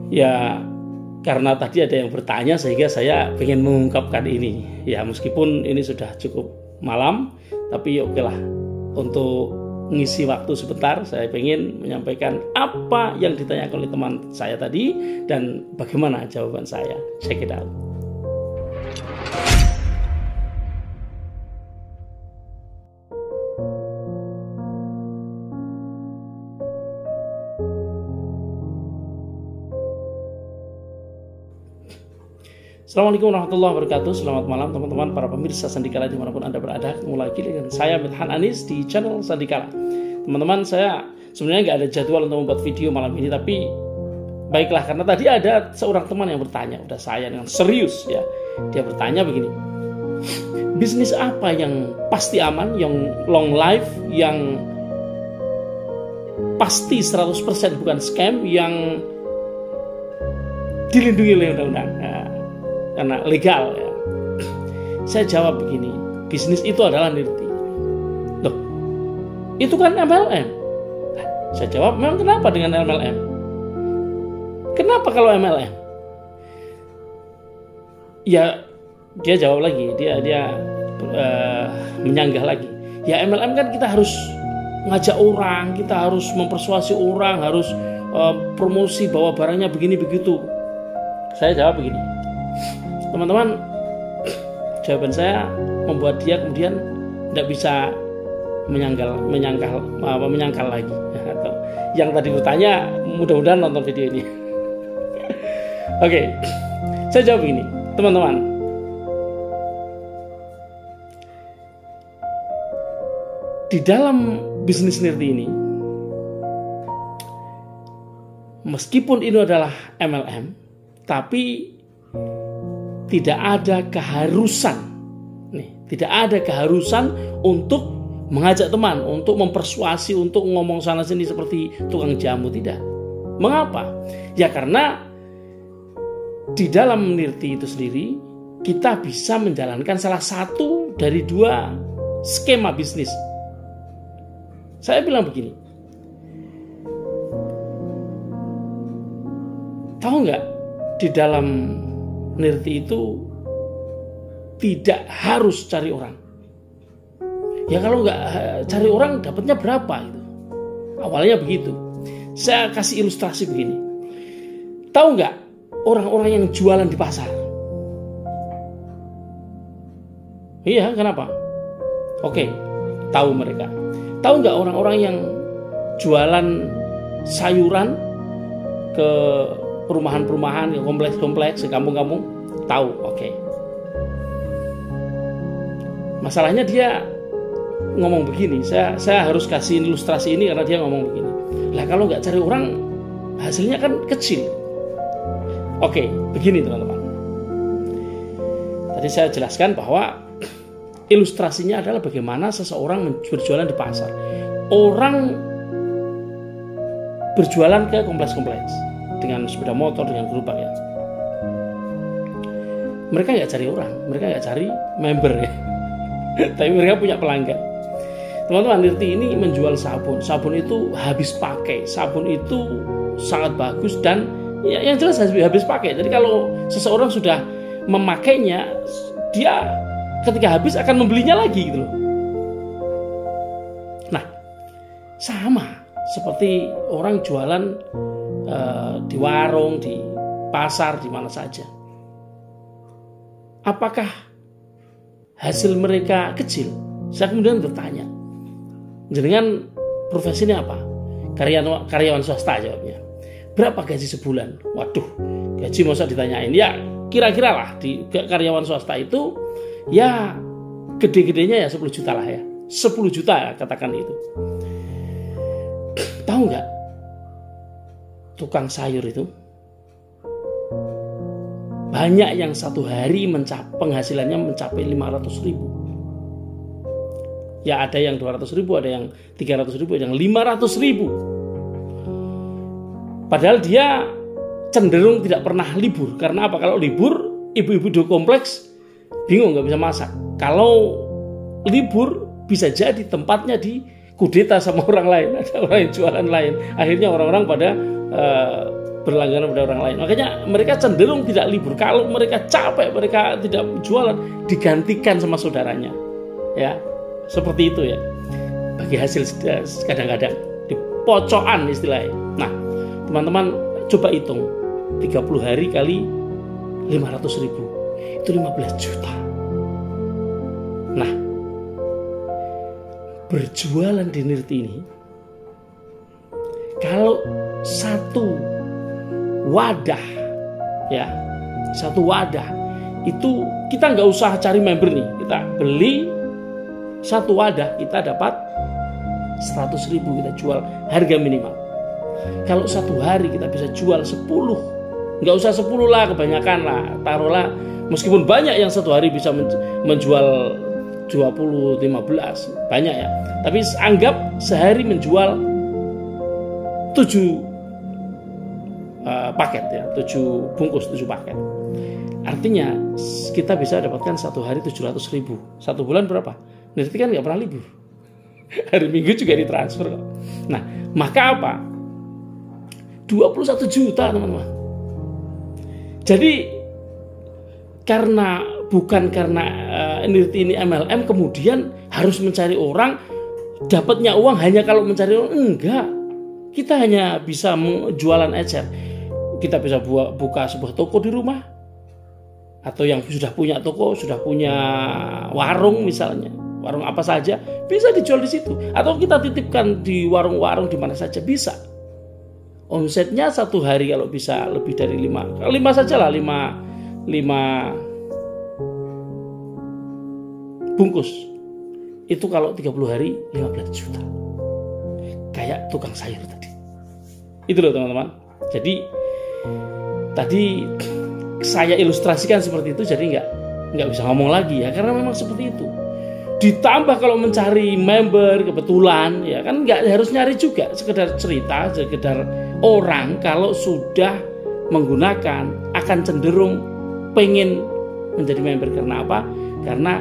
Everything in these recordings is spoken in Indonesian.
Ya karena tadi ada yang bertanya sehingga saya ingin mengungkapkan ini. Ya meskipun ini sudah cukup malam, tapi oke lah, untuk ngisi waktu sebentar saya ingin menyampaikan apa yang ditanyakan oleh teman saya tadi dan bagaimana jawaban saya. Check it out. Assalamualaikum warahmatullahi wabarakatuh. Selamat malam teman-teman para pemirsa Sandikala dimanapun Anda berada. Ketemu lagi dengan saya Midhan Anis di channel Sandikala. Teman-teman, saya sebenarnya nggak ada jadwal untuk membuat video malam ini, tapi baiklah, karena tadi ada seorang teman yang bertanya, udah saya dengan serius ya. Dia bertanya begini, bisnis apa yang pasti aman, yang long life, yang pasti 100% bukan scam, yang dilindungi oleh undang-undang? Karena legal ya. Saya jawab begini, bisnis itu adalah nirti. Loh, itu kan MLM. Saya jawab, memang kenapa dengan MLM? Kenapa kalau MLM? Ya, dia jawab lagi, dia menyanggah lagi. Ya MLM kan kita harus ngajak orang, kita harus mempersuasi orang, harus promosi bahwa barangnya begini begitu. Saya jawab begini, teman-teman, jawaban saya membuat dia kemudian tidak bisa menyangkal lagi. Atau yang tadi bertanya, mudah-mudahan nonton video ini. Oke, saya jawab begini, teman-teman. Di dalam bisnis nirti ini, meskipun ini adalah MLM, tapi tidak ada keharusan, tidak ada keharusan untuk mengajak teman, untuk mempersuasi, untuk ngomong sana sini seperti tukang jamu, tidak. Mengapa? Ya karena di dalam nirti itu sendiri kita bisa menjalankan salah satu dari dua skema bisnis. Saya bilang begini, tahu nggak, di dalam nirti itu tidak harus cari orang. Ya kalau nggak cari orang dapatnya berapa itu? Awalnya begitu. Saya kasih ilustrasi begini. Tahu nggak orang-orang yang jualan di pasar? Iya, kenapa? Oke, tahu mereka. Tahu nggak orang-orang yang jualan sayuran ke perumahan-perumahan, ke kompleks-kompleks, ke kampung-kampung? Tahu, oke. Masalahnya dia ngomong begini, saya harus kasih ilustrasi ini karena dia ngomong begini. Lah kalau nggak cari orang, hasilnya kan kecil. Oke, begini teman-teman. Tadi saya jelaskan bahwa ilustrasinya adalah bagaimana seseorang berjualan di pasar. Orang berjualan ke kompleks-kompleks dengan sepeda motor, dengan gerobak ya. Mereka nggak cari orang, mereka nggak cari member ya. Tapi mereka punya pelanggan. Teman-teman, nirti ini menjual sabun. Sabun itu habis pakai. Sabun itu sangat bagus dan ya, yang jelas habis pakai. Jadi kalau seseorang sudah memakainya, dia ketika habis akan membelinya lagi gitu loh. Nah, sama seperti orang jualan di warung, di pasar, di mana saja. Apakah hasil mereka kecil? Saya kemudian bertanya, jenengan profesinya apa? Karyawan swasta, jawabnya. Berapa gaji sebulan? Waduh, gaji masa ditanyain? Ya kira-kira lah, di karyawan swasta itu ya gede-gedenya ya 10 juta lah ya. 10 juta ya, katakan itu. Tahu nggak, tukang sayur itu banyak yang satu hari penghasilannya mencapai 500.000. Ya ada yang 200.000, ada yang 300.000, ada yang 500.000. Padahal dia cenderung tidak pernah libur. Karena apa? Kalau libur, ibu-ibu di kompleks bingung, nggak bisa masak. Kalau libur, bisa jadi tempatnya di kudeta sama orang lain, ada orang yang jualan lain. Akhirnya orang-orang pada berlangganan pada orang lain. Makanya mereka cenderung tidak libur. Kalau mereka capek, mereka tidak jualan, digantikan sama saudaranya. Ya, seperti itu ya. Bagi hasil kadang-kadang di pocokan istilahnya. Nah, teman-teman coba hitung 30 hari kali 500.000 itu 15 juta. Nah, berjualan di Nirti ini, kalau satu wadah ya, satu wadah itu kita nggak usah cari member nih, kita beli satu wadah kita dapat 100.000, kita jual harga minimal. Kalau satu hari kita bisa jual 10, nggak usah 10 lah, kebanyakan lah, taruhlah meskipun banyak yang satu hari bisa menjual 20, 15, banyak ya, tapi anggap sehari menjual 7 paket ya, 7 bungkus, 7 paket. Artinya kita bisa dapatkan satu hari 700.000. Satu bulan berapa? Nirti kan nggak pernah libur. Hari Minggu juga ditransfer kok. Nah, maka apa? 21 juta teman-teman. Jadi bukan karena Nirti ini MLM kemudian harus mencari orang, dapatnya uang hanya kalau mencari orang. Enggak. Kita hanya bisa jualan ecer. Kita bisa buka sebuah toko di rumah, atau yang sudah punya toko, sudah punya warung misalnya, warung apa saja bisa dijual di situ, atau kita titipkan di warung-warung di mana saja bisa. Omsetnya satu hari kalau bisa lebih dari 5 saja lah, 5 bungkus itu kalau 30 hari 15 juta, kayak tukang sayur tadi. Itu loh teman-teman. Jadi tadi saya ilustrasikan seperti itu, jadi nggak bisa ngomong lagi ya, karena memang seperti itu. Ditambah kalau mencari member kebetulan ya kan, nggak harus nyari juga, sekedar cerita, sekedar orang kalau sudah menggunakan akan cenderung pengen menjadi member. Karena apa? Karena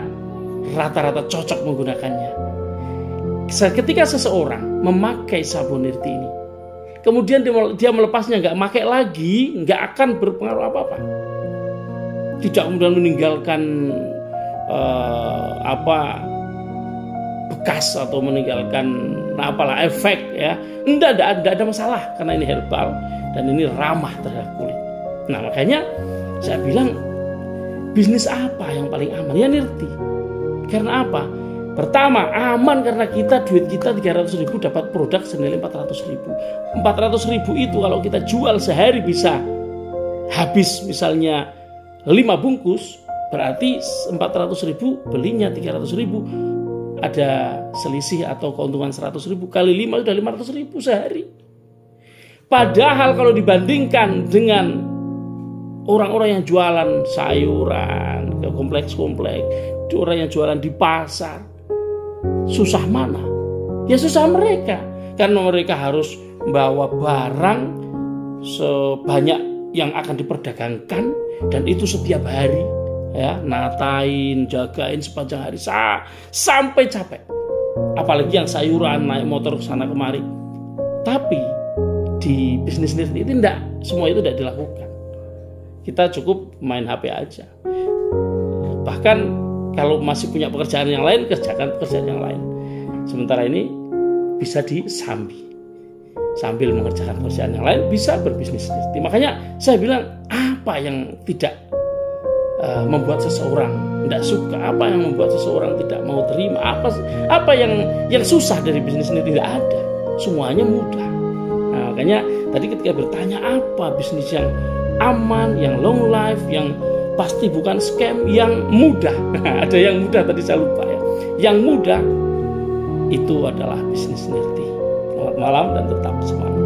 rata-rata cocok menggunakannya. Ketika seseorang memakai sabun Nirti ini, kemudian dia melepasnya, nggak pakai lagi, nggak akan berpengaruh apa-apa. Tidak kemudian meninggalkan bekas atau meninggalkan efek ya. Enggak ada masalah, karena ini herbal dan ini ramah terhadap kulit. Nah, makanya saya bilang bisnis apa yang paling aman? Ya Nirti. Karena apa? Pertama, aman karena duit kita 300.000 dapat produk senilai 400.000. 400.000 itu kalau kita jual sehari bisa habis misalnya 5 bungkus, berarti 400.000 belinya 300.000. Ada selisih atau keuntungan 100.000 kali 5 sudah 500.000 sehari. Padahal kalau dibandingkan dengan orang-orang yang jualan sayuran ke kompleks-kompleks, orang yang jualan di pasar, susah mana? Ya susah mereka, karena mereka harus membawa barang sebanyak yang akan diperdagangkan, dan itu setiap hari ya, natain, jagain sepanjang hari sampai capek. Apalagi yang sayuran naik motor sana kemari. Tapi di bisnis Nirti itu tidak, semua itu tidak dilakukan. Kita cukup main HP aja. Bahkan kalau masih punya pekerjaan yang lain, kerjakan pekerjaan yang lain. Sementara ini bisa disambi. Sambil mengerjakan pekerjaan yang lain bisa berbisnis Nirti. Makanya saya bilang, apa yang tidak membuat seseorang tidak suka, apa yang membuat seseorang tidak mau terima, apa yang susah dari bisnis ini? Tidak ada, semuanya mudah. Nah, makanya tadi ketika bertanya apa bisnis yang aman, yang long life, yang pasti bukan scam, yang mudah. Ada yang mudah tadi saya lupa ya. Yang mudah itu adalah bisnis Nirti. Selamat malam dan tetap semangat.